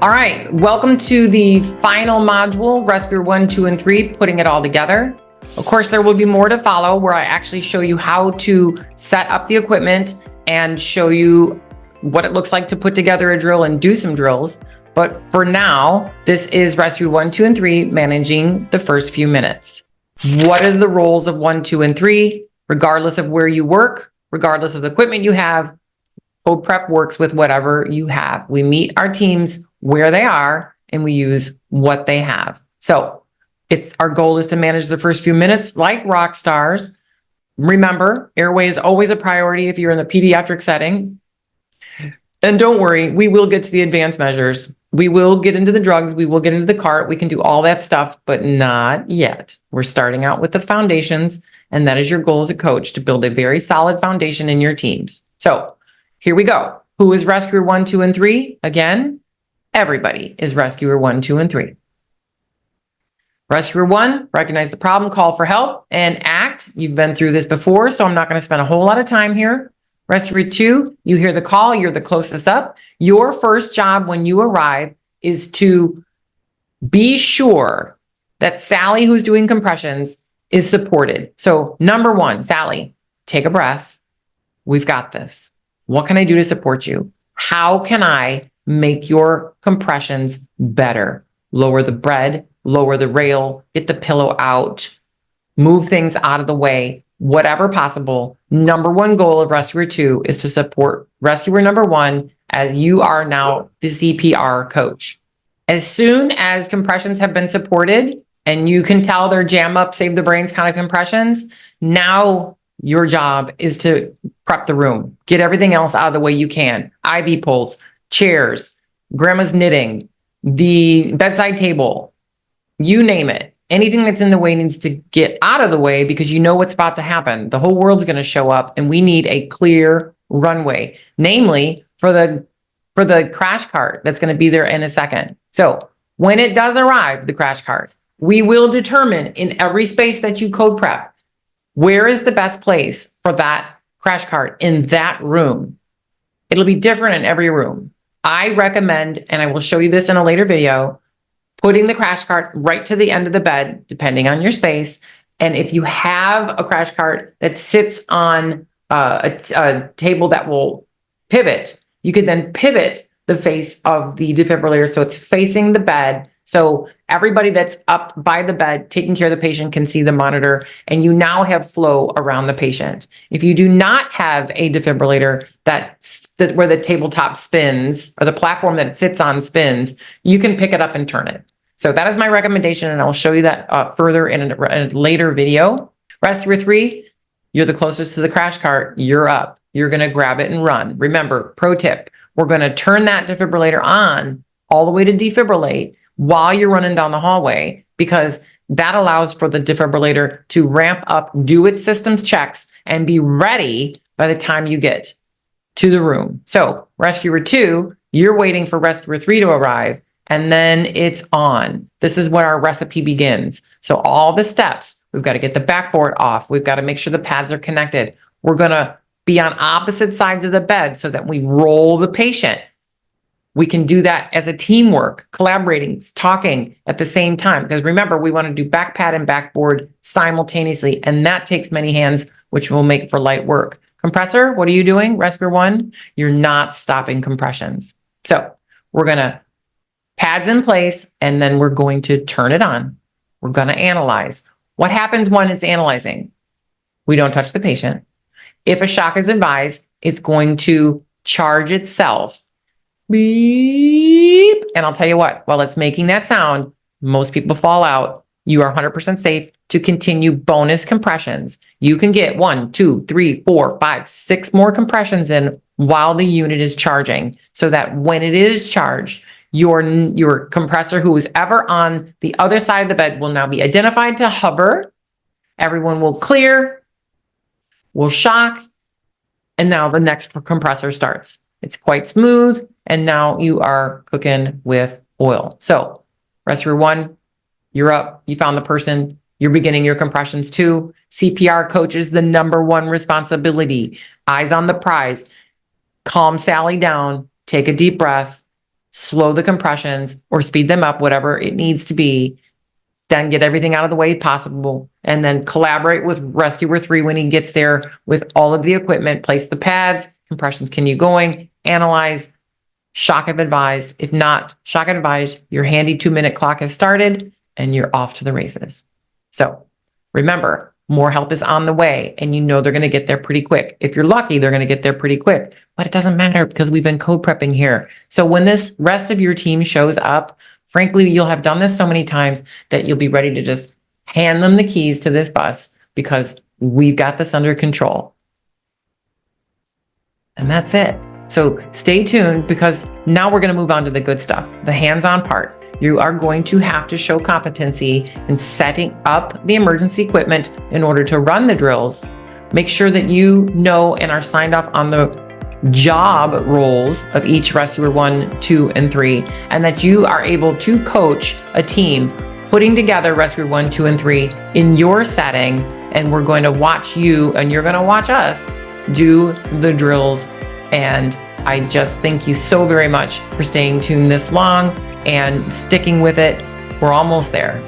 All right, welcome to the final module, Respire 1, 2, and 3, putting it all together. Of course, there will be more to follow where I actually show you how to set up the equipment and show you what it looks like to put together a drill and do some drills. But for now, this is Respire 1, 2, and 3, managing the first few minutes. What are the roles of 1, 2, and 3? Regardless of where you work, regardless of the equipment you have, CodePRep works with whatever you have. We meet our teams where they are and we use what they have. So our goal is to manage the first few minutes like rock stars. Remember, airway is always a priority if you're in the pediatric setting. And don't worry, we will get to the advanced measures. We will get into the drugs. We will get into the cart. We can do all that stuff, but not yet. We're starting out with the foundations, and that is your goal as a coach, to build a very solid foundation in your teams. So here we go. Who is rescuer 1, 2, and 3? Again, everybody is rescuer 1, 2, and 3. Rescuer 1, recognize the problem, call for help, and act. You've been through this before, so I'm not going to spend a whole lot of time here. Rescuer 2, you hear the call, you're the closest up. Your first job when you arrive is to be sure that Sally, who's doing compressions, is supported. So number 1, Sally, take a breath. We've got this. What can I do to support you? How can I make your compressions better? Lower the bread, lower the rail, get the pillow out, move things out of the way, whatever possible. Number 1 goal of rescuer 2 is to support rescuer number 1 as you are now the CPR coach. As soon as compressions have been supported and you can tell they're jam up, save the brains kind of compressions, now your job is to prep the room, get everything else out of the way you can. IV poles, chairs, grandma's knitting, the bedside table, you name it. Anything that's in the way needs to get out of the way because you know what's about to happen. The whole world's going to show up and we need a clear runway, namely for the crash cart that's going to be there in a second. So when it does arrive, the crash cart, we will determine in every space that you code prep, where is the best place for that crash cart in that room? It'll be different in every room. I recommend, and I will show you this in a later video, putting the crash cart right to the end of the bed, depending on your space. And if you have a crash cart that sits on a table that will pivot, you could then pivot the face of the defibrillator so it's facing the bed. So everybody that's up by the bed taking care of the patient can see the monitor, and you now have flow around the patient. If you do not have a defibrillator where the tabletop spins or the platform that it sits on spins, you can pick it up and turn it. So that is my recommendation, and I'll show you that further in a later video. Rescuer 3, you're the closest to the crash cart. You're up. You're going to grab it and run. Remember, pro tip, we're going to turn that defibrillator on all the way to defibrillate while you're running down the hallway, because that allows for the defibrillator to ramp up, do its systems checks, and be ready by the time you get to the room. So rescuer 2, you're waiting for rescuer 3 to arrive, and then it's on. This is where our recipe begins. So all the steps, we've got to get the backboard off. We've got to make sure the pads are connected. We're going to be on opposite sides of the bed so that we roll the patient. We can do that as a teamwork, collaborating, talking at the same time. Because remember, we want to do back pad and backboard simultaneously, and that takes many hands, which will make for light work. Compressor, what are you doing? Rescuer 1, you're not stopping compressions. So we're going to pads in place, and then we're going to turn it on. We're going to analyze. What happens when it's analyzing? We don't touch the patient. If a shock is advised, it's going to charge itself. Beep. And I'll tell you what, while it's making that sound, most people fall out. You are 100% safe to continue bonus compressions. You can get 1, 2, 3, 4, 5, 6 more compressions in while the unit is charging, so that when it is charged, your compressor, who is ever on the other side of the bed, will now be identified to hover. Everyone will clear, will shock, and now the next compressor starts. It's quite smooth, and now you are cooking with oil. So rescuer 1, you're up. You found the person. You're beginning your compressions too. CPR coach is the number 1 responsibility. Eyes on the prize. Calm Sally down. Take a deep breath. slow the compressions or speed them up, whatever it needs to be, then get everything out of the way possible, and then collaborate with rescuer 3 when he gets there with all of the equipment, place the pads, compressions continue going, analyze, shock if advised. If not shock advised, your handy 2-minute clock has started and you're off to the races. So remember, more help is on the way, and you know they're going to get there pretty quick. If you're lucky, they're going to get there pretty quick, but it doesn't matter because we've been code prepping here. So when this rest of your team shows up, frankly, you'll have done this so many times that you'll be ready to just hand them the keys to this bus because we've got this under control. And that's it. So stay tuned, because now we're going to move on to the good stuff, the hands-on part. You are going to have to show competency in setting up the emergency equipment in order to run the drills. Make sure that you know and are signed off on the job roles of each rescuer 1, 2, and 3, and that you are able to coach a team putting together rescuer 1, 2, and 3 in your setting. And we're going to watch you, and you're going to watch us do the drills. And I just thank you so very much for staying tuned this long and sticking with it. We're almost there.